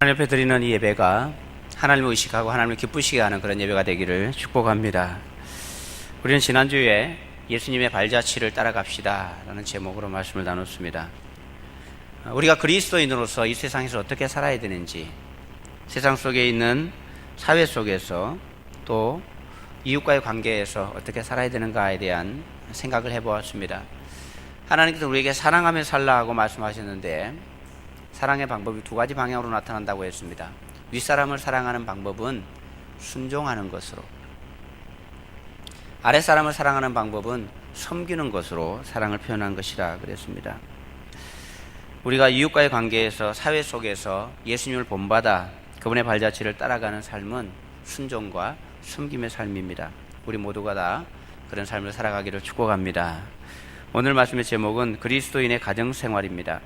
하나님 앞에 드리는 이 예배가 하나님을 의식하고 하나님을 기쁘시게 하는 그런 예배가 되기를 축복합니다. 우리는 지난주에 예수님의 발자취를 따라갑시다 라는 제목으로 말씀을 나눴습니다. 우리가 그리스도인으로서 이 세상에서 어떻게 살아야 되는지, 세상 속에 있는 사회 속에서 또 이웃과의 관계에서 어떻게 살아야 되는가에 대한 생각을 해보았습니다. 하나님께서 우리에게 사랑하며 살라 하고 말씀하셨는데, 사랑의 방법이 두 가지 방향으로 나타난다고 했습니다. 윗사람을 사랑하는 방법은 순종하는 것으로, 아랫사람을 사랑하는 방법은 섬기는 것으로 사랑을 표현한 것이라 그랬습니다. 우리가 이웃과의 관계에서, 사회 속에서 예수님을 본받아 그분의 발자취를 따라가는 삶은 순종과 섬김의 삶입니다. 우리 모두가 다 그런 삶을 살아가기를 축복합니다. 오늘 말씀의 제목은 그리스도인의 가정생활입니다.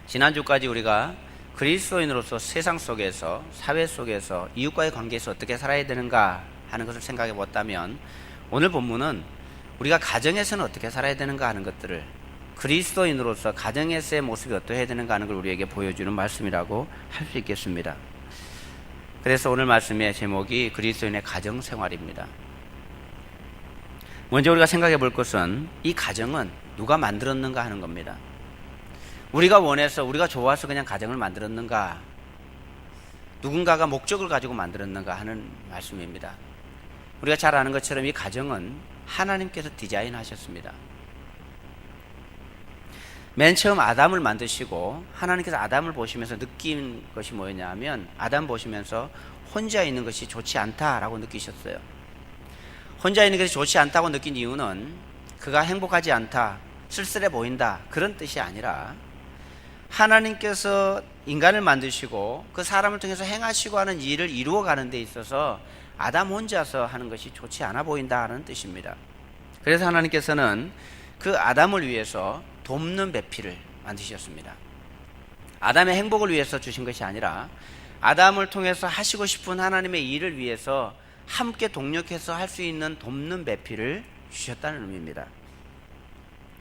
지난주까지 우리가 그리스도인으로서 세상 속에서, 사회 속에서, 이웃과의 관계에서 어떻게 살아야 되는가 하는 것을 생각해 봤다면, 오늘 본문은 우리가 가정에서는 어떻게 살아야 되는가 하는 것들을, 그리스도인으로서 가정에서의 모습이 어떠해야 되는가 하는 걸 우리에게 보여주는 말씀이라고 할 수 있겠습니다. 그래서 오늘 말씀의 제목이 그리스도인의 가정생활입니다. 먼저 우리가 생각해 볼 것은 이 가정은 누가 만들었는가 하는 겁니다. 우리가 원해서, 우리가 좋아서 그냥 가정을 만들었는가, 누군가가 목적을 가지고 만들었는가 하는 말씀입니다. 우리가 잘 아는 것처럼 이 가정은 하나님께서 디자인하셨습니다. 맨 처음 아담을 만드시고 하나님께서 아담을 보시면서 느낀 것이 뭐였냐 하면, 아담 보시면서 혼자 있는 것이 좋지 않다라고 느끼셨어요. 혼자 있는 것이 좋지 않다고 느낀 이유는 그가 행복하지 않다, 쓸쓸해 보인다, 그런 뜻이 아니라, 하나님께서 인간을 만드시고 그 사람을 통해서 행하시고 하는 일을 이루어가는 데 있어서 아담 혼자서 하는 것이 좋지 않아 보인다는 뜻입니다. 그래서 하나님께서는 그 아담을 위해서 돕는 배필을 만드셨습니다. 아담의 행복을 위해서 주신 것이 아니라 아담을 통해서 하시고 싶은 하나님의 일을 위해서 함께 동력해서 할 수 있는 돕는 배필을 주셨다는 의미입니다.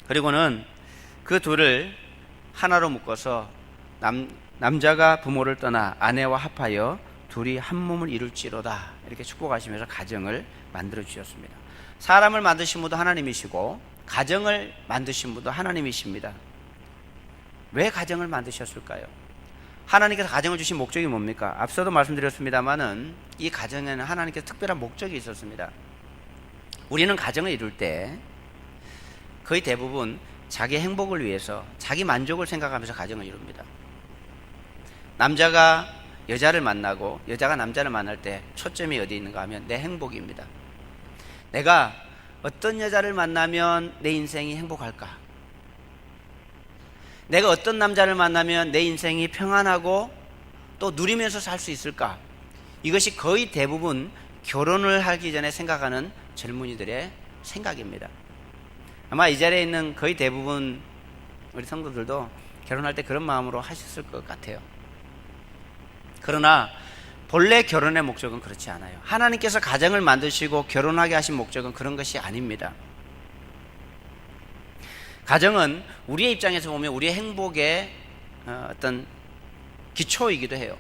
그리고는 그 둘을 하나로 묶어서 남자가 부모를 떠나 아내와 합하여 둘이 한 몸을 이룰지로다, 이렇게 축복하시면서 가정을 만들어 주셨습니다. 사람을 만드신 분도 하나님이시고 가정을 만드신 분도 하나님이십니다. 왜 가정을 만드셨을까요? 하나님께서 가정을 주신 목적이 뭡니까? 앞서도 말씀드렸습니다마는 이 가정에는 하나님께서 특별한 목적이 있었습니다. 우리는 가정을 이룰 때 거의 대부분 자기 행복을 위해서, 자기 만족을 생각하면서 가정을 이룹니다. 남자가 여자를 만나고 여자가 남자를 만날 때 초점이 어디 있는가 하면 내 행복입니다. 내가 어떤 여자를 만나면 내 인생이 행복할까? 내가 어떤 남자를 만나면 내 인생이 평안하고 또 누리면서 살 수 있을까? 이것이 거의 대부분 결혼을 하기 전에 생각하는 젊은이들의 생각입니다. 아마 이 자리에 있는 거의 대부분 우리 성도들도 결혼할 때 그런 마음으로 하셨을 것 같아요. 그러나 본래 결혼의 목적은 그렇지 않아요. 하나님께서 가정을 만드시고 결혼하게 하신 목적은 그런 것이 아닙니다. 가정은 우리의 입장에서 보면 우리의 행복의 어떤 기초이기도 해요.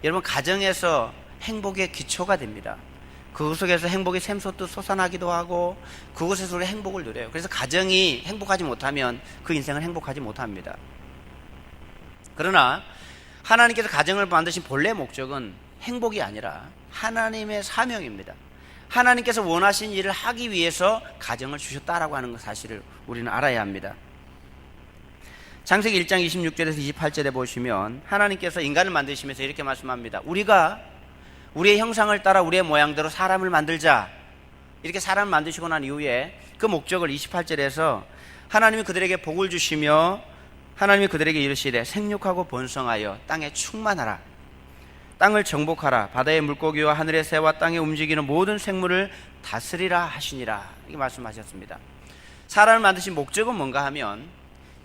여러분, 가정에서 행복의 기초가 됩니다. 그 속에서 행복이 샘솟듯 솟아나기도 하고 그곳에서 우리 행복을 누려요. 그래서 가정이 행복하지 못하면 그 인생은 행복하지 못합니다. 그러나 하나님께서 가정을 만드신 본래 목적은 행복이 아니라 하나님의 사명입니다. 하나님께서 원하신 일을 하기 위해서 가정을 주셨다라고 하는 사실을 우리는 알아야 합니다. 창세기 1장 26절에서 28절에 보시면 하나님께서 인간을 만드시면서 이렇게 말씀합니다. 우리가 우리의 형상을 따라 우리의 모양대로 사람을 만들자, 이렇게 사람을 만드시고 난 이후에 그 목적을 28절에서 하나님이 그들에게 복을 주시며 하나님이 그들에게 이르시되 생육하고 번성하여 땅에 충만하라, 땅을 정복하라, 바다의 물고기와 하늘의 새와 땅에 움직이는 모든 생물을 다스리라 하시니라, 이렇게 말씀하셨습니다. 사람을 만드신 목적은 뭔가 하면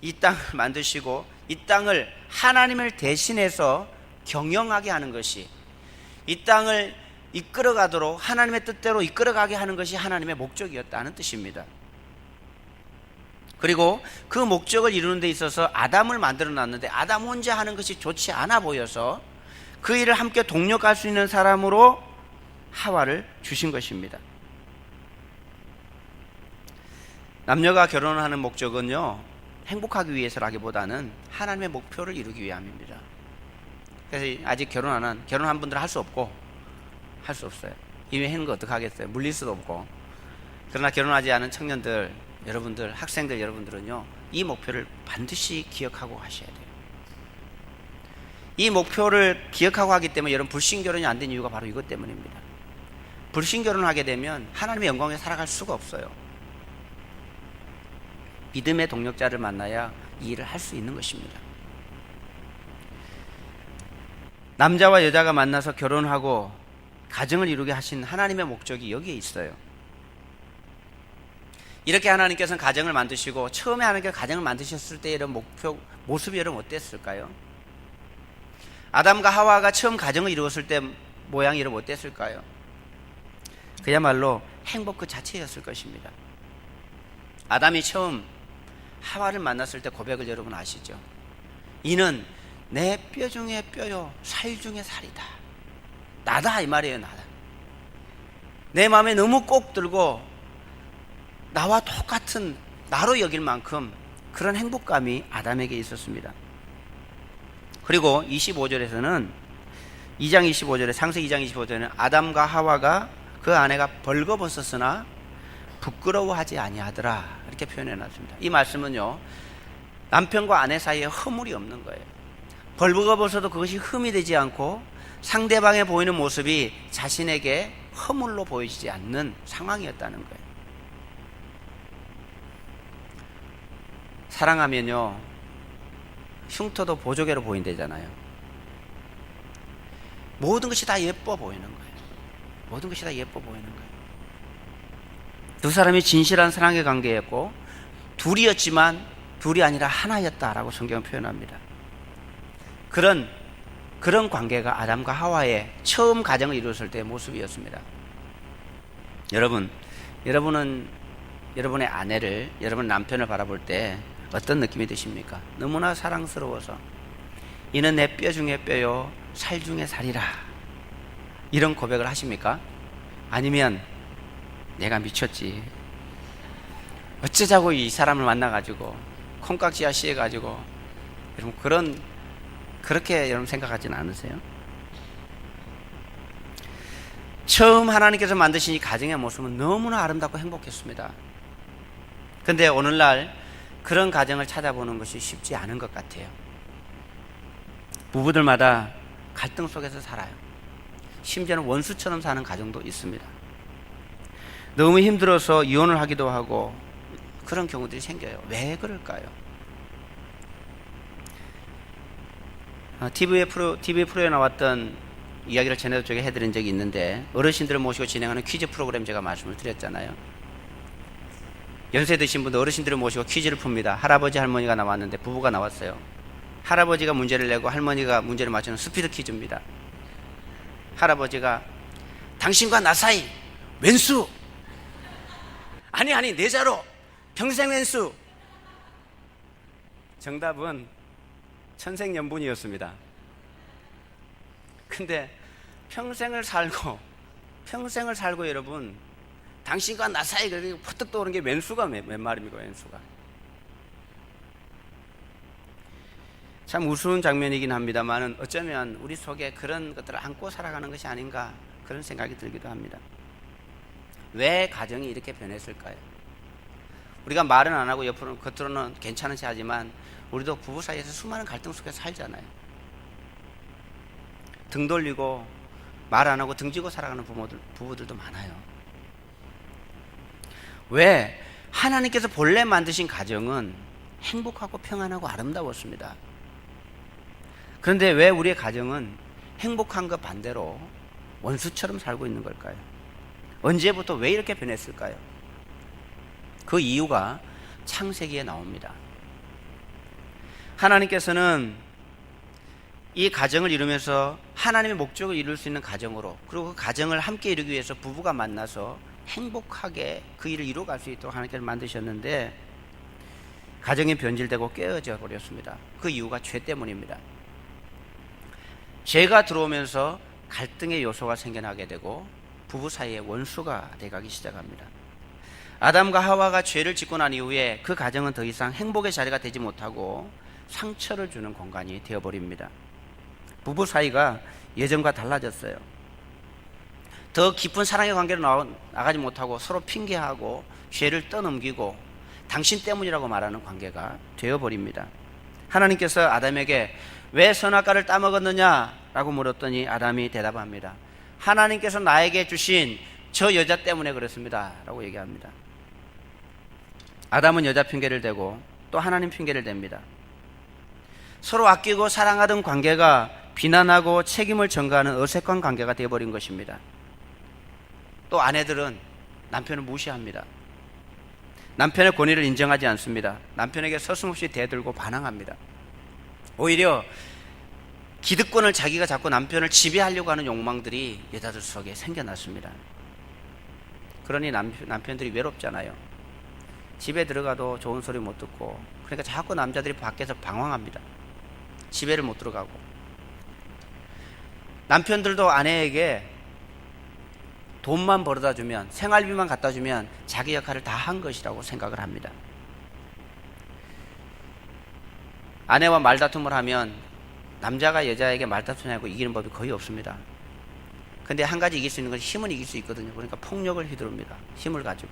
이 땅을 만드시고 이 땅을 하나님을 대신해서 경영하게 하는 것이, 이 땅을 이끌어가도록 하나님의 뜻대로 이끌어가게 하는 것이 하나님의 목적이었다는 뜻입니다. 그리고 그 목적을 이루는 데 있어서 아담을 만들어 놨는데 아담 혼자 하는 것이 좋지 않아 보여서 그 일을 함께 동력할 수 있는 사람으로 하와를 주신 것입니다. 남녀가 결혼하는 목적은요, 행복하기 위해서라기보다는 하나님의 목표를 이루기 위함입니다. 그래서 아직 결혼한 분들은 할 수 없고, 할 수 없어요. 이미 했는 거 어떡하겠어요? 물릴 수도 없고. 그러나 결혼하지 않은 청년들, 여러분들, 학생들 여러분들은요, 이 목표를 반드시 기억하고 하셔야 돼요. 이 목표를 기억하고 하기 때문에 여러분 불신결혼이 안 된 이유가 바로 이것 때문입니다. 불신결혼을 하게 되면 하나님의 영광에 살아갈 수가 없어요. 믿음의 동력자를 만나야 이 일을 할 수 있는 것입니다. 남자와 여자가 만나서 결혼하고 가정을 이루게 하신 하나님의 목적이 여기에 있어요. 이렇게 하나님께서는 가정을 만드시고 처음에 하나님께서 가정을 만드셨을 때 이런 모습이 여러분 어땠을까요? 아담과 하와가 처음 가정을 이루었을 때 모양이 여러분 어땠을까요? 그야말로 행복 그 자체였을 것입니다. 아담이 처음 하와를 만났을 때 고백을 여러분 아시죠? 이는 내 뼈 중에 뼈요 살 중에 살이다. 나다 이 말이에요. 나다. 내 마음에 너무 꼭 들고 나와 똑같은 나로 여길 만큼 그런 행복감이 아담에게 있었습니다. 그리고 25절에서는 2장 25절에 창세기 2장 25절에는 아담과 하와가 그 아내가 벌거벗었으나 부끄러워하지 아니하더라 이렇게 표현해 놨습니다. 이 말씀은요, 남편과 아내 사이에 허물이 없는 거예요. 벌거벗어도 그것이 흠이 되지 않고 상대방에 보이는 모습이 자신에게 허물로 보이지 않는 상황이었다는 거예요. 사랑하면요, 흉터도 보조개로 보인다잖아요. 모든 것이 다 예뻐 보이는 거예요. 모든 것이 다 예뻐 보이는 거예요. 두 사람이 진실한 사랑의 관계였고 둘이었지만 둘이 아니라 하나였다라고 성경은 표현합니다. 그런 관계가 아담과 하와의 처음 가정을 이루었을 때의 모습이었습니다. 여러분은 여러분의 아내를, 여러분 남편을 바라볼 때 어떤 느낌이 드십니까? 너무나 사랑스러워서 이는 내 뼈 중에 뼈요 살 중에 살이라 이런 고백을 하십니까? 아니면 내가 미쳤지, 어쩌자고 이 사람을 만나가지고 콩깍지야 씌해가지고, 여러분 그렇게 여러분 생각하지는 않으세요? 처음 하나님께서 만드신 이 가정의 모습은 너무나 아름답고 행복했습니다. 그런데 오늘날 그런 가정을 찾아보는 것이 쉽지 않은 것 같아요. 부부들마다 갈등 속에서 살아요. 심지어는 원수처럼 사는 가정도 있습니다. 너무 힘들어서 이혼을 하기도 하고 그런 경우들이 생겨요. 왜 그럴까요? TV 프로에 나왔던 이야기를 전에도 저기 해드린 적이 있는데, 어르신들을 모시고 진행하는 퀴즈 프로그램 제가 말씀을 드렸잖아요. 연세 드신 분들 어르신들을 모시고 퀴즈를 풉니다. 할아버지 할머니가 나왔는데 부부가 나왔어요. 할아버지가 문제를 내고 할머니가 문제를 맞추는 스피드 퀴즈입니다. 할아버지가 당신과 나 사이 왼수, 아니 내 자로 평생 왼수. 정답은 천생연분이었습니다. 근데 평생을 살고 여러분, 당신과 나 사이 그렇게 퍼뜩 떠오르는 게 왼수가 몇 말입니까? 왼수가 참 우스운 장면이긴 합니다만 어쩌면 우리 속에 그런 것들을 안고 살아가는 것이 아닌가 그런 생각이 들기도 합니다. 왜 가정이 이렇게 변했을까요? 우리가 말은 안 하고 겉으로는 괜찮은 체 하지만 우리도 부부 사이에서 수많은 갈등 속에서 살잖아요. 등 돌리고 말 안 하고 등지고 살아가는 부부들도 많아요. 왜? 하나님께서 본래 만드신 가정은 행복하고 평안하고 아름다웠습니다. 그런데 왜 우리의 가정은 행복한 것 반대로 원수처럼 살고 있는 걸까요? 언제부터 왜 이렇게 변했을까요? 그 이유가 창세기에 나옵니다. 하나님께서는 이 가정을 이루면서 하나님의 목적을 이룰 수 있는 가정으로, 그리고 그 가정을 함께 이루기 위해서 부부가 만나서 행복하게 그 일을 이루어갈 수 있도록 하나님께서 만드셨는데, 가정이 변질되고 깨어져 버렸습니다. 그 이유가 죄 때문입니다. 죄가 들어오면서 갈등의 요소가 생겨나게 되고 부부 사이에 원수가 돼가기 시작합니다. 아담과 하와가 죄를 짓고 난 이후에 그 가정은 더 이상 행복의 자리가 되지 못하고 상처를 주는 공간이 되어버립니다. 부부 사이가 예전과 달라졌어요. 더 깊은 사랑의 관계로 나가지 못하고 서로 핑계하고 죄를 떠넘기고 당신 때문이라고 말하는 관계가 되어버립니다. 하나님께서 아담에게 왜 선악과를 따먹었느냐라고 물었더니 아담이 대답합니다. 하나님께서 나에게 주신 저 여자 때문에 그렇습니다 라고 얘기합니다. 아담은 여자 핑계를 대고 또 하나님 핑계를 댑니다. 서로 아끼고 사랑하던 관계가 비난하고 책임을 전가하는 어색한 관계가 되어버린 것입니다. 또 아내들은 남편을 무시합니다. 남편의 권위를 인정하지 않습니다. 남편에게 서슴없이 대들고 반항합니다. 오히려 기득권을 자기가 잡고 남편을 지배하려고 하는 욕망들이 여자들 속에 생겨났습니다. 그러니 남편들이 외롭잖아요. 집에 들어가도 좋은 소리 못 듣고, 그러니까 자꾸 남자들이 밖에서 방황합니다. 집에를 못 들어가고. 남편들도 아내에게 돈만 벌어다 주면, 생활비만 갖다 주면 자기 역할을 다 한 것이라고 생각을 합니다. 아내와 말다툼을 하면 남자가 여자에게 말다툼하고 이기는 법이 거의 없습니다. 근데 한 가지 이길 수 있는 건 힘은 이길 수 있거든요. 그러니까 폭력을 휘두릅니다. 힘을 가지고.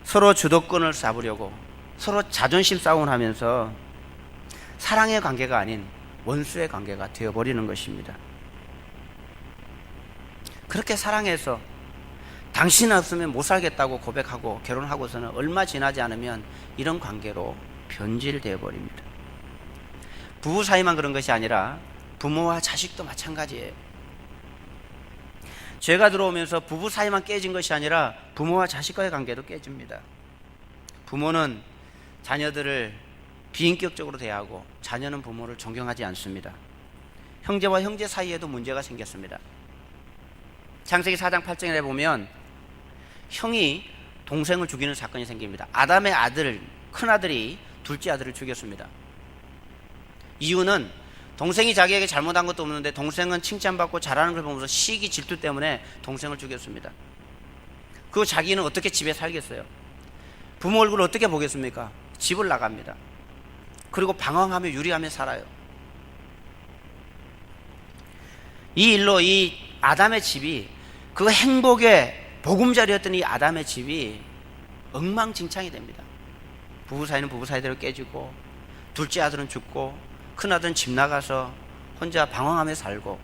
서로 주도권을 잡으려고 서로 자존심 싸움을 하면서 사랑의 관계가 아닌 원수의 관계가 되어버리는 것입니다. 그렇게 사랑해서 당신 없으면 못 살겠다고 고백하고 결혼하고서는 얼마 지나지 않으면 이런 관계로 변질되어 버립니다. 부부 사이만 그런 것이 아니라 부모와 자식도 마찬가지예요. 죄가 들어오면서 부부 사이만 깨진 것이 아니라 부모와 자식과의 관계도 깨집니다. 부모는 자녀들을 비인격적으로 대하고 자녀는 부모를 존경하지 않습니다. 형제와 형제 사이에도 문제가 생겼습니다. 창세기 4장 8절에 보면 형이 동생을 죽이는 사건이 생깁니다. 아담의 아들, 큰아들이 둘째 아들을 죽였습니다. 이유는 동생이 자기에게 잘못한 것도 없는데 동생은 칭찬받고 잘하는 걸 보면서 시기 질투 때문에 동생을 죽였습니다. 그 자기는 어떻게 집에 살겠어요? 부모 얼굴을 어떻게 보겠습니까? 집을 나갑니다. 그리고 방황하며 유리하며 살아요. 이 일로 이 아담의 집이, 그 행복의 보금자리였던 이 아담의 집이 엉망진창이 됩니다. 부부 사이는 부부 사이대로 깨지고, 둘째 아들은 죽고, 큰 아들은 집 나가서 혼자 방황하며 살고,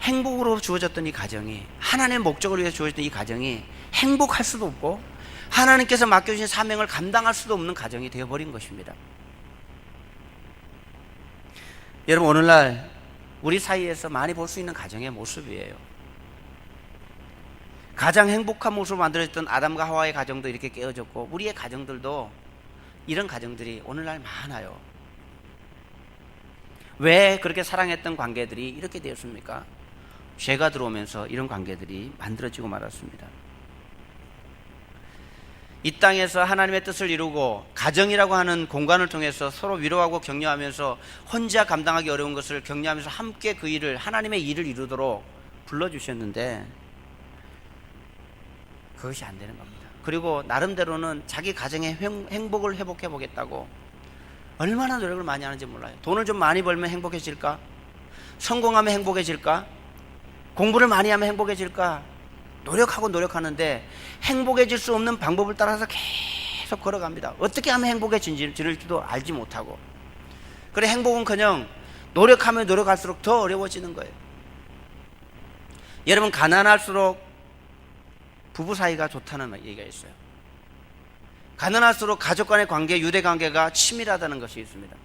행복으로 주어졌던 이 가정이, 하나님의 목적을 위해 주어졌던 이 가정이 행복할 수도 없고 하나님께서 맡겨주신 사명을 감당할 수도 없는 가정이 되어버린 것입니다. 여러분, 오늘날 우리 사이에서 많이 볼 수 있는 가정의 모습이에요. 가장 행복한 모습으로 만들어졌던 아담과 하와의 가정도 이렇게 깨어졌고, 우리의 가정들도 이런 가정들이 오늘날 많아요. 왜 그렇게 사랑했던 관계들이 이렇게 되었습니까? 죄가 들어오면서 이런 관계들이 만들어지고 말았습니다. 이 땅에서 하나님의 뜻을 이루고 가정이라고 하는 공간을 통해서 서로 위로하고 격려하면서 혼자 감당하기 어려운 것을 격려하면서 함께 그 일을, 하나님의 일을 이루도록 불러주셨는데 그것이 안 되는 겁니다. 그리고 나름대로는 자기 가정의 행복을 회복해 보겠다고 얼마나 노력을 많이 하는지 몰라요. 돈을 좀 많이 벌면 행복해질까? 성공하면 행복해질까? 공부를 많이 하면 행복해질까? 노력하고 노력하는데 행복해질 수 없는 방법을 따라서 계속 걸어갑니다. 어떻게 하면 행복해질지도 알지 못하고. 그래, 행복은커녕 노력하면 노력할수록 더 어려워지는 거예요. 여러분, 가난할수록 부부 사이가 좋다는 얘기가 있어요. 가난할수록 가족 간의 관계, 유대 관계가 치밀하다는 것이 있습니다.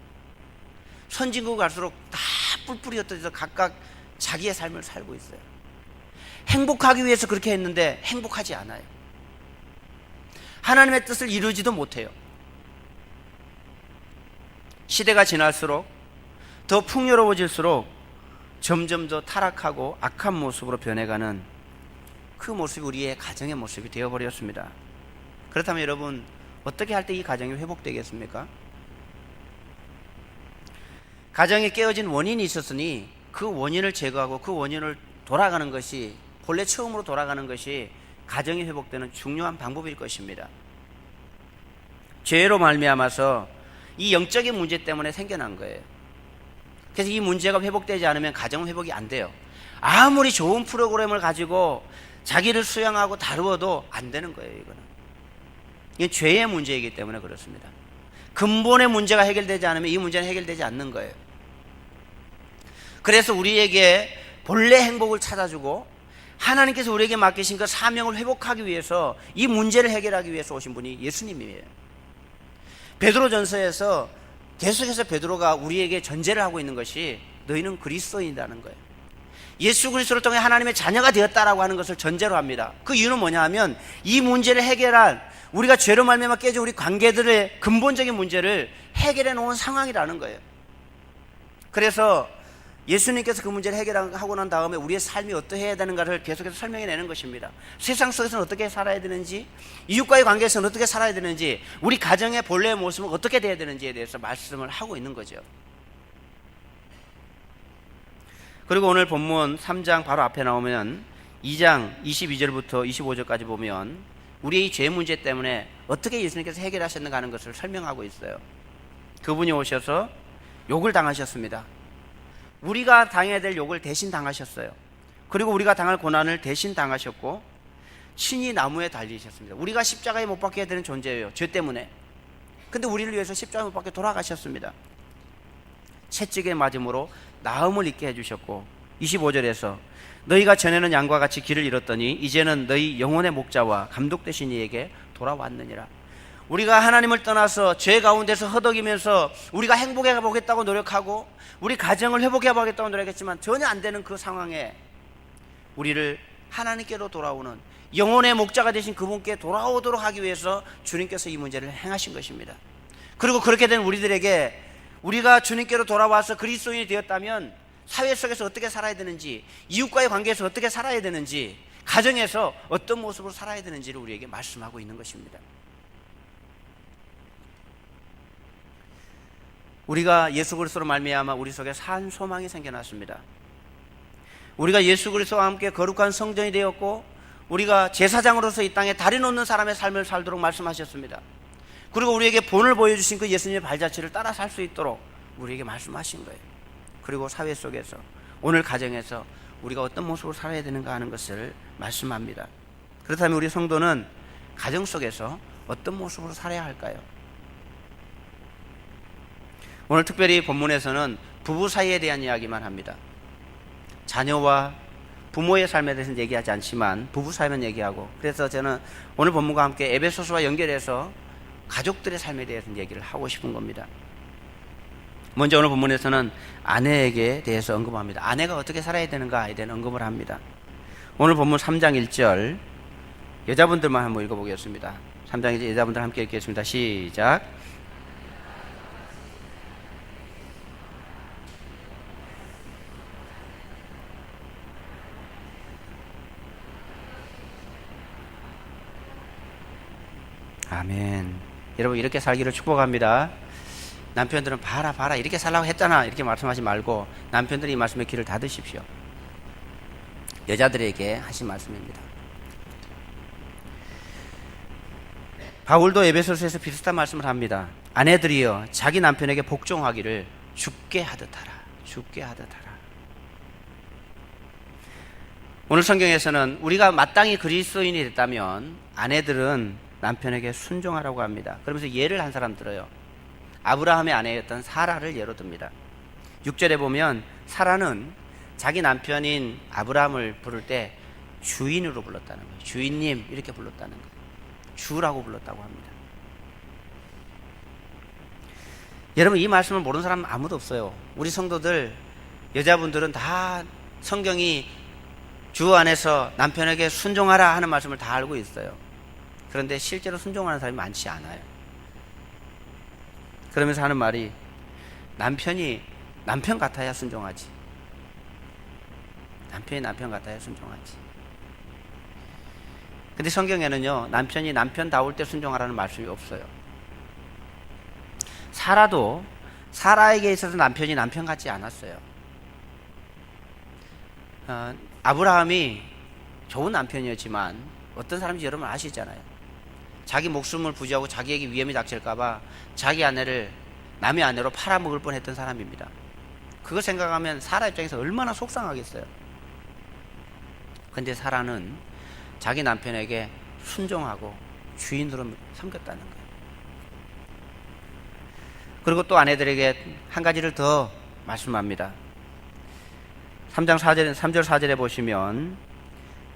선진국 갈수록 다 뿔뿔이 흩어져서 각각 자기의 삶을 살고 있어요. 행복하기 위해서 그렇게 했는데 행복하지 않아요. 하나님의 뜻을 이루지도 못해요. 시대가 지날수록 더 풍요로워질수록 점점 더 타락하고 악한 모습으로 변해가는 그 모습이 우리의 가정의 모습이 되어버렸습니다. 그렇다면 여러분, 어떻게 할 때 이 가정이 회복되겠습니까? 가정이 깨어진 원인이 있었으니 그 원인을 제거하고 그 원인을 돌아가는 것이, 본래 처음으로 돌아가는 것이 가정이 회복되는 중요한 방법일 것입니다. 죄로 말미암아서 이 영적인 문제 때문에 생겨난 거예요. 그래서 이 문제가 회복되지 않으면 가정은 회복이 안 돼요. 아무리 좋은 프로그램을 가지고 자기를 수양하고 다루어도 안 되는 거예요. 이건 죄의 문제이기 때문에 그렇습니다. 근본의 문제가 해결되지 않으면 이 문제는 해결되지 않는 거예요. 그래서 우리에게 본래 행복을 찾아주고 하나님께서 우리에게 맡기신 그 사명을 회복하기 위해서, 이 문제를 해결하기 위해서 오신 분이 예수님이에요. 베드로전서에서 계속해서 베드로가 우리에게 전제를 하고 있는 것이 너희는 그리스도인이라는 거예요. 예수 그리스도를 통해 하나님의 자녀가 되었다라고 하는 것을 전제로 합니다. 그 이유는 뭐냐 하면 이 문제를 해결한, 우리가 죄로 말미암아 깨진 우리 관계들의 근본적인 문제를 해결해 놓은 상황이라는 거예요. 그래서 예수님께서 그 문제를 해결하고 난 다음에 우리의 삶이 어떠해야 되는가를 계속해서 설명해 내는 것입니다. 세상 속에서는 어떻게 살아야 되는지, 이웃과의 관계에서는 어떻게 살아야 되는지, 우리 가정의 본래의 모습은 어떻게 돼야 되는지에 대해서 말씀을 하고 있는 거죠. 그리고 오늘 본문 3장 바로 앞에 나오면 2장 22절부터 25절까지 보면 우리의 죄 문제 때문에 어떻게 예수님께서 해결하셨는가 하는 것을 설명하고 있어요. 그분이 오셔서 욕을 당하셨습니다. 우리가 당해야 될 욕을 대신 당하셨어요. 그리고 우리가 당할 고난을 대신 당하셨고 친히 나무에 달리셨습니다. 우리가 십자가에 못 박혀야 되는 존재예요, 죄 때문에. 근데 우리를 위해서 십자가에 못 박혀 돌아가셨습니다. 채찍에 맞음으로 나음을 입게 해주셨고 25절에서 너희가 전에는 양과 같이 길을 잃었더니 이제는 너희 영혼의 목자와 감독 되신 이에게 돌아왔느니라. 우리가 하나님을 떠나서 죄 가운데서 허덕이면서 우리가 행복해 보겠다고 노력하고 우리 가정을 회복해 보겠다고 노력했지만 전혀 안 되는 그 상황에 우리를 하나님께로 돌아오는 영혼의 목자가 되신 그분께 돌아오도록 하기 위해서 주님께서 이 문제를 행하신 것입니다. 그리고 그렇게 된 우리들에게, 우리가 주님께로 돌아와서 그리스도인이 되었다면 사회 속에서 어떻게 살아야 되는지, 이웃과의 관계에서 어떻게 살아야 되는지, 가정에서 어떤 모습으로 살아야 되는지를 우리에게 말씀하고 있는 것입니다. 우리가 예수 그리스도로 말미암아 우리 속에 산 소망이 생겨났습니다. 우리가 예수 그리스도와 함께 거룩한 성전이 되었고 우리가 제사장으로서 이 땅에 다리 놓는 사람의 삶을 살도록 말씀하셨습니다. 그리고 우리에게 본을 보여주신 그 예수님의 발자취를 따라 살 수 있도록 우리에게 말씀하신 거예요. 그리고 사회 속에서, 오늘 가정에서 우리가 어떤 모습으로 살아야 되는가 하는 것을 말씀합니다. 그렇다면 우리 성도는 가정 속에서 어떤 모습으로 살아야 할까요? 오늘 특별히 본문에서는 부부 사이에 대한 이야기만 합니다. 자녀와 부모의 삶에 대해서는 얘기하지 않지만 부부 사이만 얘기하고, 그래서 저는 오늘 본문과 함께 에베소서와 연결해서 가족들의 삶에 대해서 얘기를 하고 싶은 겁니다. 먼저 오늘 본문에서는 아내에게 대해서 언급합니다. 아내가 어떻게 살아야 되는가에 대한 언급을 합니다. 오늘 본문 3장 1절 여자분들만 한번 읽어보겠습니다. 3장 1절 여자분들 함께 읽겠습니다. 시작. 아멘. 여러분, 이렇게 살기를 축복합니다. 남편들은 봐라 이렇게 살라고 했잖아 이렇게 말씀하지 말고 남편들이 이 말씀에 귀를 닫으십시오. 여자들에게 하신 말씀입니다. 바울도 에베소서에서 비슷한 말씀을 합니다. 아내들이여 자기 남편에게 복종하기를 죽게 하듯 하라. 오늘 성경에서는 우리가 마땅히 그리스도인이 됐다면 아내들은 남편에게 순종하라고 합니다. 그러면서 예를 한 사람 들어요. 아브라함의 아내였던 사라를 예로 듭니다. 6절에 보면 사라는 자기 남편인 아브라함을 부를 때 주인으로 불렀다는 거예요. 주인님 이렇게 불렀다는 거예요. 주라고 불렀다고 합니다. 여러분, 이 말씀을 모르는 사람 아무도 없어요. 우리 성도들, 여자분들은 다 성경이 주 안에서 남편에게 순종하라 하는 말씀을 다 알고 있어요. 그런데 실제로 순종하는 사람이 많지 않아요. 그러면서 하는 말이 남편이 남편 같아야 순종하지. 남편이 남편 같아야 순종하지. 근데 성경에는요, 남편이 남편다울 때 순종하라는 말씀이 없어요. 사라에게 있어서 남편이 남편 같지 않았어요. 아브라함이 좋은 남편이었지만 어떤 사람인지 여러분 아시잖아요. 자기 목숨을 부지하고 자기에게 위험이 닥칠까봐 자기 아내를 남의 아내로 팔아먹을 뻔했던 사람입니다. 그거 생각하면 사라 입장에서 얼마나 속상하겠어요. 근데 사라는 자기 남편에게 순종하고 주인으로 섬겼다는 거예요. 그리고 또 아내들에게 한 가지를 더 말씀합니다. 3절 4절에 보시면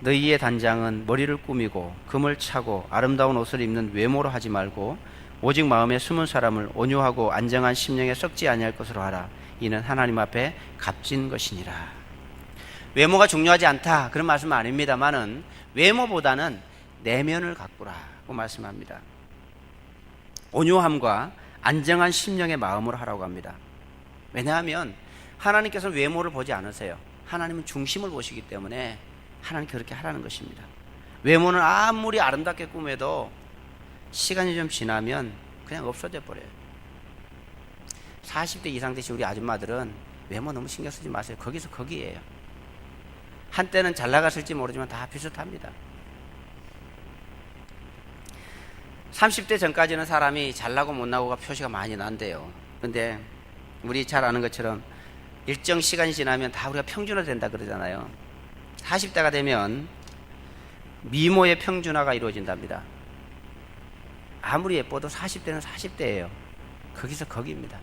너희의 단장은 머리를 꾸미고 금을 차고 아름다운 옷을 입는 외모로 하지 말고 오직 마음에 숨은 사람을 온유하고 안정한 심령에 썩지 아니할 것으로 하라. 이는 하나님 앞에 값진 것이니라. 외모가 중요하지 않다 그런 말씀은 아닙니다만은 외모보다는 내면을 가꾸라고 말씀합니다. 온유함과 안정한 심령의 마음으로 하라고 합니다. 왜냐하면 하나님께서는 외모를 보지 않으세요. 하나님은 중심을 보시기 때문에 하나님 그렇게 하라는 것입니다. 외모는 아무리 아름답게 꾸며도 시간이 좀 지나면 그냥 없어져 버려요. 40대 이상 되신 우리 아줌마들은 외모 너무 신경 쓰지 마세요. 거기서 거기에요. 한때는 잘 나갔을지 모르지만 다 비슷합니다. 30대 전까지는 사람이 잘나고 못나고가 표시가 많이 난대요. 근데 우리 잘 아는 것처럼 일정 시간이 지나면 다 우리가 평준화 된다 그러잖아요. 40대가 되면 미모의 평준화가 이루어진답니다. 아무리 예뻐도 40대는 40대예요. 거기서 거기입니다.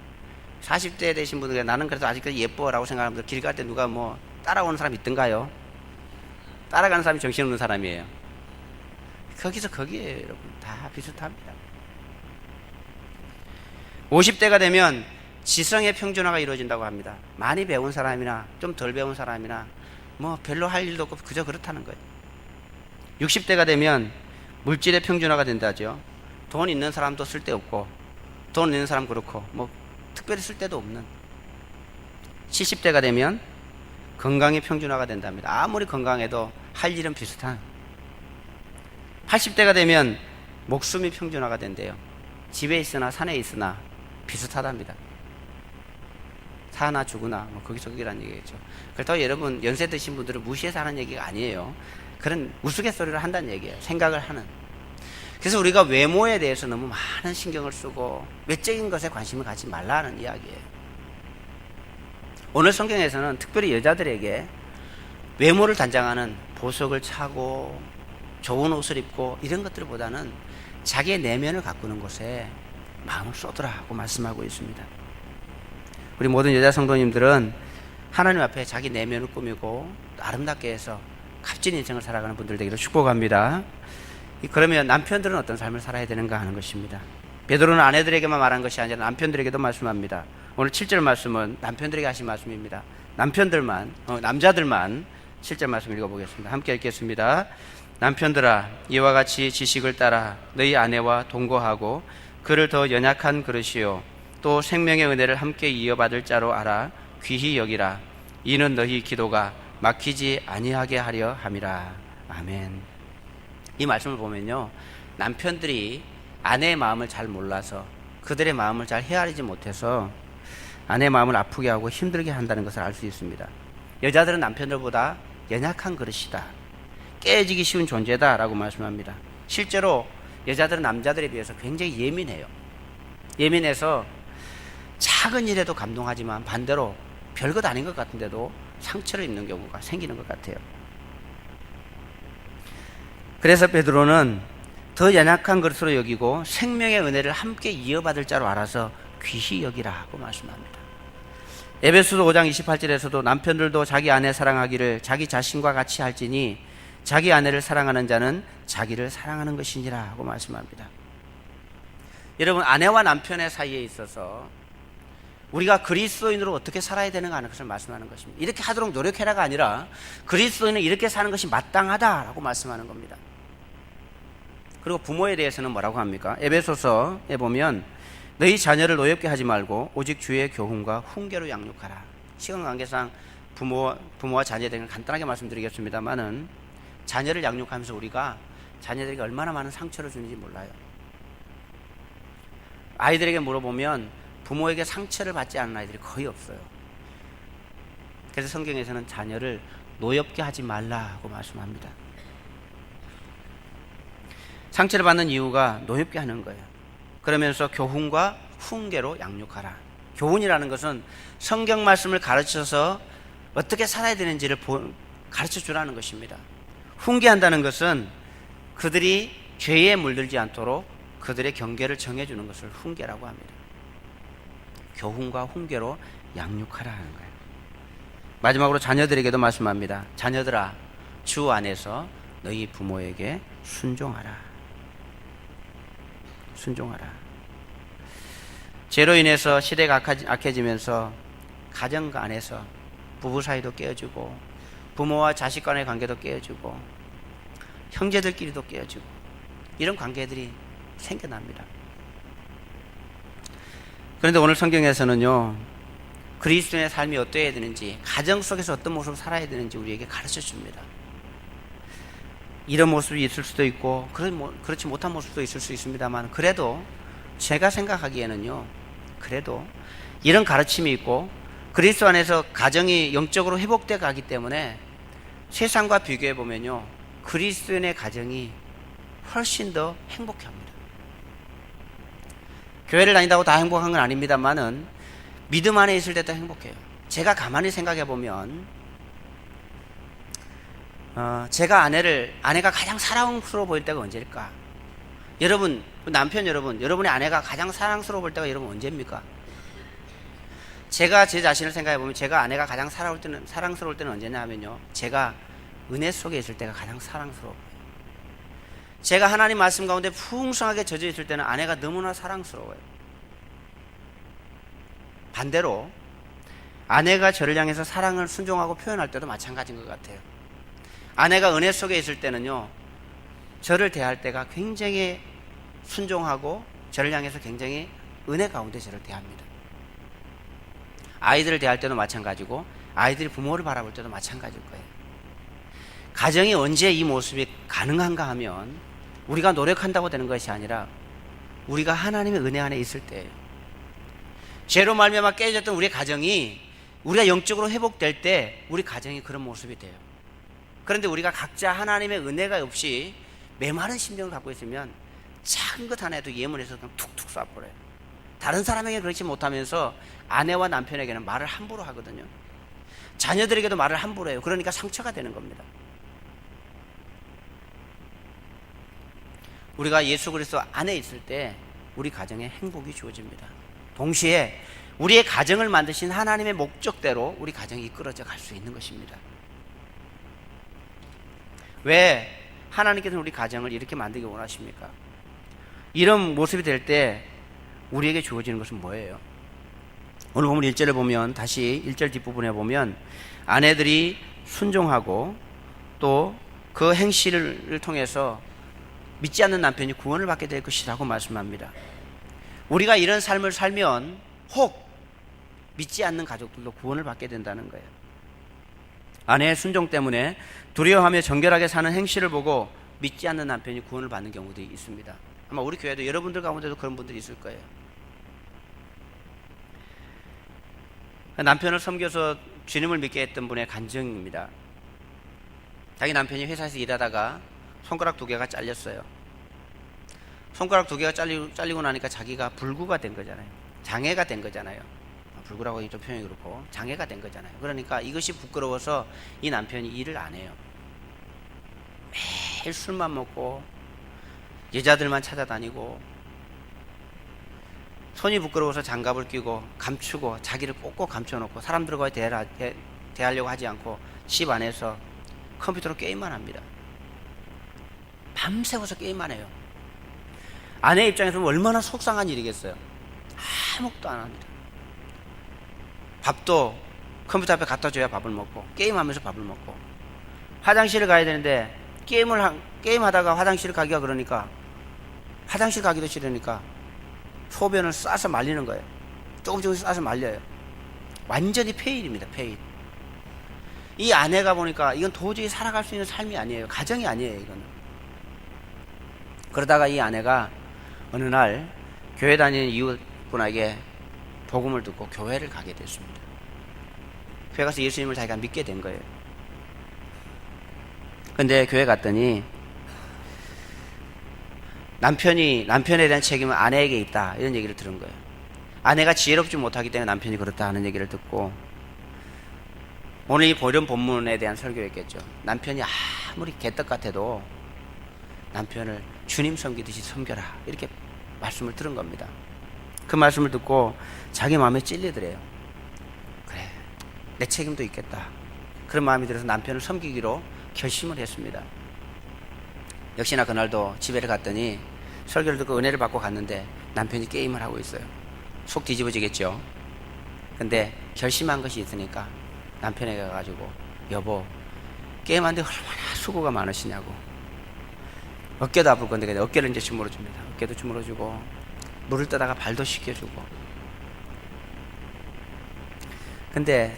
40대 되신 분들 나는 그래도 아직까지 예뻐라고 생각하는 분들 길 갈 때 누가 뭐 따라오는 사람 있던가요? 따라가는 사람이 정신없는 사람이에요. 거기서 거기에요. 여러분 다 비슷합니다. 50대가 되면 지성의 평준화가 이루어진다고 합니다. 많이 배운 사람이나 좀 덜 배운 사람이나 뭐 별로 할 일도 없고 그저 그렇다는 거예요. 60대가 되면 물질의 평준화가 된다죠. 돈 있는 사람도 쓸데없고 돈 있는 사람 그렇고 뭐 특별히 쓸데도 없는. 70대가 되면 건강의 평준화가 된답니다. 아무리 건강해도 할 일은 비슷한. 80대가 되면 목숨이 평준화가 된대요. 집에 있으나 산에 있으나 비슷하답니다. 사나 죽으나 뭐 거기서 거기란 얘기겠죠. 그렇다고 여러분 연세 드신 분들은 무시해서 하는 얘기가 아니에요. 그런 우스갯소리를 한다는 얘기예요. 생각을 하는. 그래서 우리가 외모에 대해서 너무 많은 신경을 쓰고 외적인 것에 관심을 갖지 말라는 이야기예요. 오늘 성경에서는 특별히 여자들에게 외모를 단장하는 보석을 차고 좋은 옷을 입고 이런 것들보다는 자기의 내면을 가꾸는 것에 마음을 쏟으라고 말씀하고 있습니다. 우리 모든 여자 성도님들은 하나님 앞에 자기 내면을 꾸미고 아름답게 해서 값진 인생을 살아가는 분들 되기를 축복합니다. 그러면 남편들은 어떤 삶을 살아야 되는가 하는 것입니다. 베드로는 아내들에게만 말한 것이 아니라 남편들에게도 말씀합니다. 오늘 7절 말씀은 남편들에게 하신 말씀입니다. 남자들만 7절 말씀 읽어보겠습니다. 함께 읽겠습니다. 남편들아 이와 같이 지식을 따라 너희 아내와 동거하고 그를 더 연약한 그릇이요 또 생명의 은혜를 함께 이어받을 자로 알아 귀히 여기라. 이는 너희 기도가 막히지 아니하게 하려 함이라. 아멘. 이 말씀을 보면요, 남편들이 아내의 마음을 잘 몰라서 그들의 마음을 잘 헤아리지 못해서 아내의 마음을 아프게 하고 힘들게 한다는 것을 알 수 있습니다. 여자들은 남편들보다 연약한 그릇이다, 깨지기 쉬운 존재다 라고 말씀합니다. 실제로 여자들은 남자들에 비해서 굉장히 예민해요. 예민해서 작은 일에도 감동하지만 반대로 별것 아닌 것 같은데도 상처를 입는 경우가 생기는 것 같아요. 그래서 베드로는 더 연약한 것으로 여기고 생명의 은혜를 함께 이어받을 자로 알아서 귀히 여기라고 말씀합니다. 에베소서 5장 28절에서도 남편들도 자기 아내 사랑하기를 자기 자신과 같이 할지니 자기 아내를 사랑하는 자는 자기를 사랑하는 것이니라 하고 말씀합니다. 여러분, 아내와 남편의 사이에 있어서 우리가 그리스도인으로 어떻게 살아야 되는가 하는 것을 말씀하는 것입니다. 이렇게 하도록 노력해라가 아니라 그리스도인은 이렇게 사는 것이 마땅하다라고 말씀하는 겁니다. 그리고 부모에 대해서는 뭐라고 합니까? 에베소서에 보면 너희 자녀를 노엽게 하지 말고 오직 주의 교훈과 훈계로 양육하라. 시간 관계상 부모와 자녀에 대해 간단하게 말씀드리겠습니다만은 자녀를 양육하면서 우리가 자녀들에게 얼마나 많은 상처를 주는지 몰라요. 아이들에게 물어보면 부모에게 상처를 받지 않은 아이들이 거의 없어요. 그래서 성경에서는 자녀를 노엽게 하지 말라고 말씀합니다. 상처를 받는 이유가 노엽게 하는 거예요. 그러면서 교훈과 훈계로 양육하라. 교훈이라는 것은 성경 말씀을 가르쳐서 어떻게 살아야 되는지를 가르쳐 주라는 것입니다. 훈계한다는 것은 그들이 죄에 물들지 않도록 그들의 경계를 정해주는 것을 훈계라고 합니다. 교훈과 훈계로 양육하라 하는 거예요. 마지막으로 자녀들에게도 말씀합니다. 자녀들아, 주 안에서 너희 부모에게 순종하라. 순종하라. 죄로 인해서 시대가 악해지면서 가정 안에서 부부 사이도 깨어지고 부모와 자식 간의 관계도 깨어지고 형제들끼리도 깨어지고 이런 관계들이 생겨납니다. 그런데 오늘 성경에서는요, 그리스도인의 삶이 어떠해야 되는지, 가정 속에서 어떤 모습을 살아야 되는지 우리에게 가르쳐 줍니다. 이런 모습이 있을 수도 있고 그렇지 못한 모습도 있을 수 있습니다만, 그래도 제가 생각하기에는요, 그래도 이런 가르침이 있고 그리스도 안에서 가정이 영적으로 회복돼 가기 때문에 세상과 비교해 보면요, 그리스도인의 가정이 훨씬 더 행복해 합니다. 교회를 다닌다고 다 행복한 건 아닙니다만은 믿음 안에 있을 때 더 행복해요. 제가 가만히 생각해 보면 제가 아내가 가장 사랑스러워 보일 때가 언제일까? 여러분, 남편 여러분의 아내가 가장 사랑스러워 보일 때가 여러분 언제입니까? 제가 제 자신을 생각해 보면 제가 아내가 가장 사랑스러울 때는 언제냐 하면요, 제가 은혜 속에 있을 때가 가장 사랑스러워요. 제가 하나님 말씀 가운데 풍성하게 젖어 있을 때는 아내가 너무나 사랑스러워요. 반대로 아내가 저를 향해서 사랑을 순종하고 표현할 때도 마찬가지인 것 같아요. 아내가 은혜 속에 있을 때는요, 저를 대할 때가 굉장히 순종하고 저를 향해서 굉장히 은혜 가운데 저를 대합니다. 아이들을 대할 때도 마찬가지고 아이들이 부모를 바라볼 때도 마찬가지일 거예요. 가정이 언제 이 모습이 가능한가 하면 우리가 노력한다고 되는 것이 아니라 우리가 하나님의 은혜 안에 있을 때예요. 죄로 말미암아 깨졌던 우리의 가정이 우리가 영적으로 회복될 때 우리 가정이 그런 모습이 돼요. 그런데 우리가 각자 하나님의 은혜가 없이 메마른 심령을 갖고 있으면 작은 것 하나에도 예문해서 그냥 툭툭 쏴버려요. 다른 사람에게 그렇지 못하면서 아내와 남편에게는 말을 함부로 하거든요. 자녀들에게도 말을 함부로 해요. 그러니까 상처가 되는 겁니다. 우리가 예수 그리스도 안에 있을 때 우리 가정에 행복이 주어집니다. 동시에 우리의 가정을 만드신 하나님의 목적대로 우리 가정이 이끌어져 갈 수 있는 것입니다. 왜 하나님께서는 우리 가정을 이렇게 만들기 원하십니까? 이런 모습이 될 때 우리에게 주어지는 것은 뭐예요? 오늘 보면 1절을 보면, 다시 1절 뒷부분에 보면 아내들이 순종하고 또 그 행실을 통해서 믿지 않는 남편이 구원을 받게 될 것이라고 말씀합니다. 우리가 이런 삶을 살면 혹 믿지 않는 가족들도 구원을 받게 된다는 거예요. 아내의 순종 때문에 두려워하며 정결하게 사는 행실을 보고 믿지 않는 남편이 구원을 받는 경우도 있습니다. 아마 우리 교회도 여러분들 가운데도 그런 분들이 있을 거예요. 남편을 섬겨서 주님을 믿게 했던 분의 간증입니다. 자기 남편이 회사에서 일하다가 손가락 2개가 잘렸어요. 손가락 2개가 잘리고 나니까 자기가 불구가 된 거잖아요. 장애가 된 거잖아요. 불구라고 하기 좀 표현이 그렇고 장애가 된 거잖아요. 그러니까 이것이 부끄러워서 이 남편이 일을 안 해요. 매일 술만 먹고 여자들만 찾아다니고 손이 부끄러워서 장갑을 끼고 감추고 자기를 꼭꼭 감춰놓고 사람들과 대하려고 하지 않고 집 안에서 컴퓨터로 게임만 합니다. 밤새워서 게임만 해요. 아내 입장에서는 얼마나 속상한 일이겠어요. 아무것도 안 합니다. 밥도 컴퓨터 앞에 갖다 줘야 밥을 먹고 게임하면서 밥을 먹고, 화장실을 가야 되는데 게임하다가 화장실 가기가 그러니까 화장실 가기도 싫으니까 소변을 싸서 말리는 거예요. 조금씩 싸서 말려요. 완전히 폐일입니다. 폐일. 이 아내가 보니까 이건 도저히 살아갈 수 있는 삶이 아니에요. 가정이 아니에요. 이거는 그러다가 이 아내가 어느 날 교회 다니는 이웃분에게 복음을 듣고 교회를 가게 됐습니다. 교회 가서 예수님을 자기가 믿게 된 거예요. 근데 교회 갔더니 남편에 대한 책임은 아내에게 있다, 이런 얘기를 들은 거예요. 아내가 지혜롭지 못하기 때문에 남편이 그렇다 하는 얘기를 듣고, 오늘 이 이런 본문에 대한 설교였겠죠. 남편이 아무리 개떡 같아도 남편을 주님 섬기듯이 섬겨라, 이렇게 말씀을 들은 겁니다. 그 말씀을 듣고 자기 마음에 찔리더래요. 그래, 내 책임도 있겠다, 그런 마음이 들어서 남편을 섬기기로 결심을 했습니다. 역시나 그날도 집에 갔더니 설교를 듣고 은혜를 받고 갔는데 남편이 게임을 하고 있어요. 속 뒤집어지겠죠. 근데 결심한 것이 있으니까 남편에게 가가지고, 여보, 게임하는데 얼마나 수고가 많으시냐고. 어깨도 아플 건데 어깨를 이제 주물어 줍니다. 어깨도 주물어 주고 물을 떠다가 발도 씻겨주고. 근데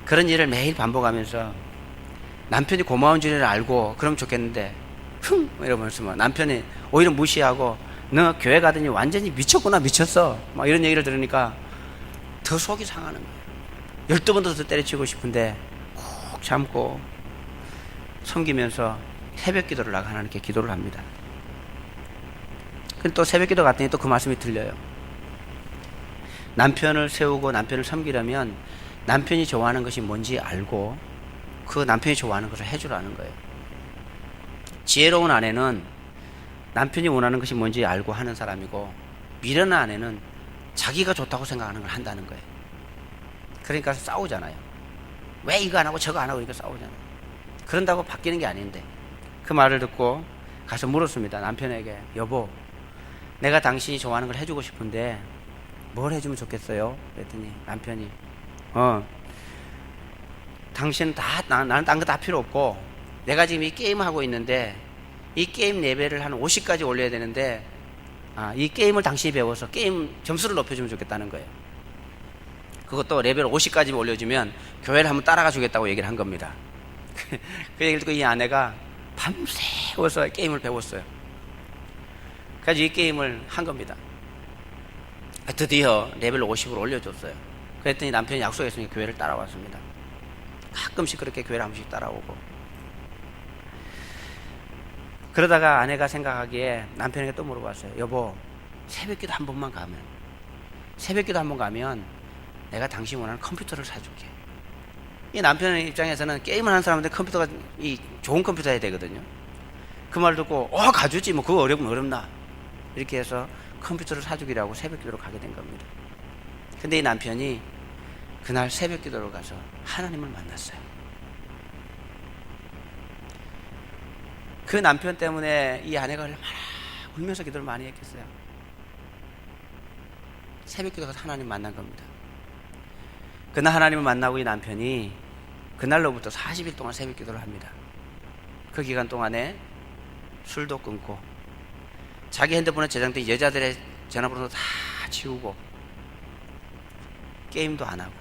그런 일을 매일 반복하면서 남편이 고마운 줄을 알고 그러면 좋겠는데, 이러면서 남편이 오히려 무시하고, 너 교회 가더니 완전히 미쳤구나, 미쳤어, 막 이런 얘기를 들으니까 더 속이 상하는 거예요. 12번도 더 때려치고 싶은데 꼭 참고 섬기면서 새벽 기도를 나가 하나님께 기도를 합니다. 근데 또 새벽 기도 갔더니 또 그 말씀이 들려요. 남편을 세우고 남편을 섬기려면 남편이 좋아하는 것이 뭔지 알고 그 남편이 좋아하는 것을 해주라는 거예요. 지혜로운 아내는 남편이 원하는 것이 뭔지 알고 하는 사람이고, 미련한 아내는 자기가 좋다고 생각하는 걸 한다는 거예요. 그러니까 싸우잖아요. 왜 이거 안 하고 저거 안 하고, 이렇게 싸우잖아요. 그런다고 바뀌는 게 아닌데. 그 말을 듣고 가서 물었습니다, 남편에게. 여보, 내가 당신이 좋아하는 걸 해주고 싶은데 뭘 해주면 좋겠어요? 그랬더니 남편이, 당신은 나는 딴 거 다 필요 없고, 내가 지금 이 게임을 하고 있는데 이 게임 레벨을 한 50까지 올려야 되는데, 이 게임을 당신이 배워서 게임 점수를 높여주면 좋겠다는 거예요. 그것도 레벨 50까지 올려주면 교회를 한번 따라가 주겠다고 얘기를 한 겁니다. 그 얘기를 듣고 이 아내가 밤새워서 게임을 배웠어요. 그래서 이 게임을 한 겁니다. 드디어 레벨 50으로 올려줬어요. 그랬더니 남편이 약속했으니까 교회를 따라왔습니다. 가끔씩 그렇게 교회를 한 번씩 따라오고. 그러다가 아내가 생각하기에 남편에게 또 물어봤어요. 여보, 새벽기도 한 번만 가면, 새벽기도 한 번 가면 내가 당신 원하는 컴퓨터를 사줄게. 이 남편의 입장에서는 게임을 하는 사람한테 컴퓨터가 좋은 컴퓨터여야 되거든요. 그 말 듣고 가주지, 뭐 그거 어렵면 어렵나, 이렇게 해서 컴퓨터를 사주기로 하고 새벽기도로 가게 된 겁니다. 근데 이 남편이 그날 새벽기도로 가서 하나님을 만났어요. 그 남편 때문에 이 아내가 얼마나 울면서 기도를 많이 했겠어요. 새벽기도 가서 하나님 만난 겁니다. 그날 하나님을 만나고 이 남편이 그날로부터 40일 동안 새벽기도를 합니다. 그 기간 동안에 술도 끊고, 자기 핸드폰에 저장된 여자들의 전화번호도 다 지우고, 게임도 안 하고,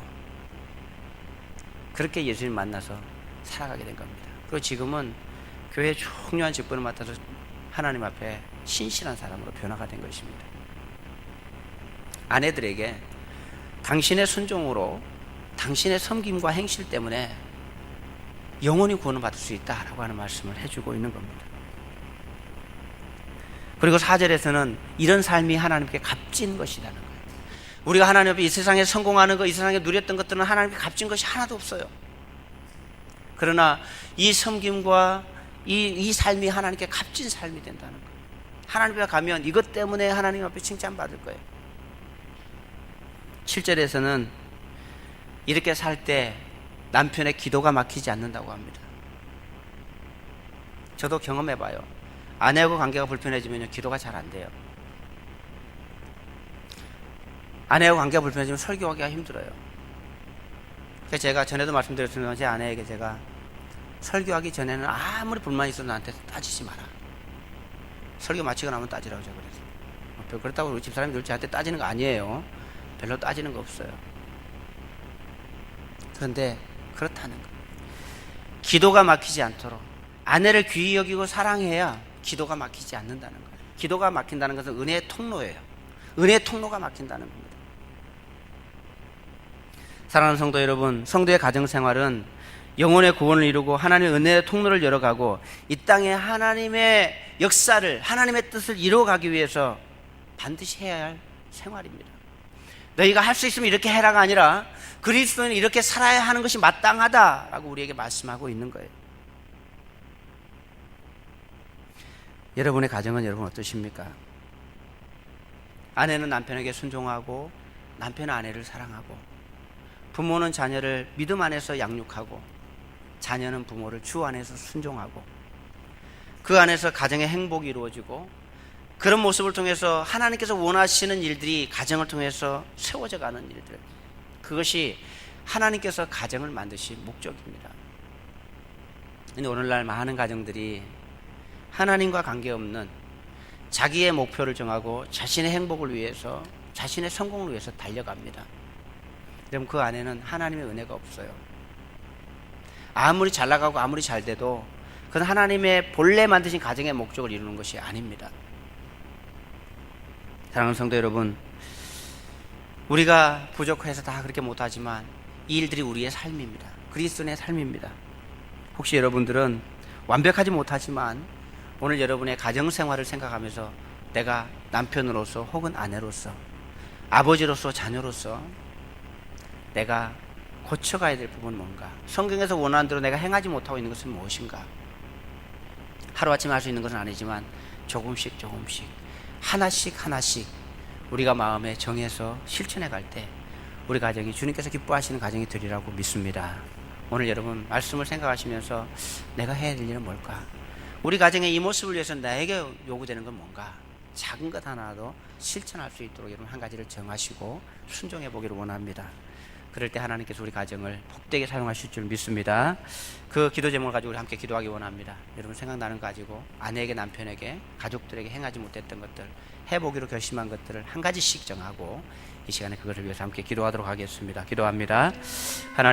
그렇게 예수님 만나서 살아가게 된 겁니다. 그리고 지금은 교회의 중요한 직분을 맡아서 하나님 앞에 신실한 사람으로 변화가 된 것입니다. 아내들에게 당신의 순종으로, 당신의 섬김과 행실 때문에 영원히 구원을 받을 수 있다라고 하는 말씀을 해주고 있는 겁니다. 그리고 4절에서는 이런 삶이 하나님께 값진 것이라는 거예요. 우리가 하나님 앞에 이 세상에 성공하는 것, 이 세상에 누렸던 것들은 하나님께 값진 것이 하나도 없어요. 그러나 이 섬김과 이 삶이 하나님께 값진 삶이 된다는 거예요. 하나님 앞에 가면 이것 때문에 하나님 앞에 칭찬받을 거예요. 7절에서는 이렇게 살 때 남편의 기도가 막히지 않는다고 합니다. 저도 경험해봐요. 아내하고 관계가 불편해지면 기도가 잘 안 돼요. 아내하고 관계가 불편해지면 설교하기가 힘들어요. 그래서 제가 전에도 말씀드렸지만 제 아내에게 제가 설교하기 전에는 아무리 불만이 있어도 나한테 따지지 마라. 설교 마치고 나면 따지라고 제가 그랬어요. 그렇다고 우리 집사람이 늘 저한테 따지는 거 아니에요. 별로 따지는 거 없어요. 그런데 그렇다는 거예요. 기도가 막히지 않도록 아내를 귀히 여기고 사랑해야 기도가 막히지 않는다는 거예요. 기도가 막힌다는 것은 은혜의 통로예요. 은혜의 통로가 막힌다는 겁니다. 사랑하는 성도 여러분, 성도의 가정생활은 영혼의 구원을 이루고 하나님의 은혜의 통로를 열어가고 이 땅에 하나님의 역사를, 하나님의 뜻을 이루어가기 위해서 반드시 해야 할 생활입니다. 너희가 할 수 있으면 이렇게 해라가 아니라 그리스도는 이렇게 살아야 하는 것이 마땅하다라고 우리에게 말씀하고 있는 거예요. 여러분의 가정은 여러분 어떠십니까? 아내는 남편에게 순종하고 남편은 아내를 사랑하고 부모는 자녀를 믿음 안에서 양육하고 자녀는 부모를 주 안에서 순종하고 그 안에서 가정의 행복이 이루어지고 그런 모습을 통해서 하나님께서 원하시는 일들이 가정을 통해서 세워져 가는 일들, 그것이 하나님께서 가정을 만드신 목적입니다. 근데 오늘날 많은 가정들이 하나님과 관계없는 자기의 목표를 정하고 자신의 행복을 위해서, 자신의 성공을 위해서 달려갑니다. 그럼 그 안에는 하나님의 은혜가 없어요. 아무리 잘 나가고 아무리 잘 돼도 그건 하나님의 본래 만드신 가정의 목적을 이루는 것이 아닙니다. 사랑하는 성도 여러분, 우리가 부족해서 다 그렇게 못하지만 이 일들이 우리의 삶입니다. 그리스도의 삶입니다. 혹시 여러분들은 완벽하지 못하지만 오늘 여러분의 가정생활을 생각하면서 내가 남편으로서 혹은 아내로서 아버지로서 자녀로서 내가 고쳐가야 될 부분은 뭔가, 성경에서 원하는 대로 내가 행하지 못하고 있는 것은 무엇인가. 하루아침에 할 수 있는 것은 아니지만 조금씩 하나씩 우리가 마음에 정해서 실천해 갈 때 우리 가정이 주님께서 기뻐하시는 가정이 되리라고 믿습니다. 오늘 여러분 말씀을 생각하시면서 내가 해야 될 일은 뭘까? 우리 가정의 이 모습을 위해서 나에게 요구되는 건 뭔가? 작은 것 하나도 실천할 수 있도록 여러분 한 가지를 정하시고 순종해 보기를 원합니다. 그럴 때 하나님께서 우리 가정을 복되게 사용하실 줄 믿습니다. 그 기도 제목을 가지고 우리 함께 기도하기 원합니다. 여러분 생각나는 거 가지고 아내에게, 남편에게, 가족들에게 행하지 못했던 것들, 해보기로 결심한 것들을 한 가지씩 정하고 이 시간에 그것을 위해서 함께 기도하도록 하겠습니다. 기도합니다. 하나님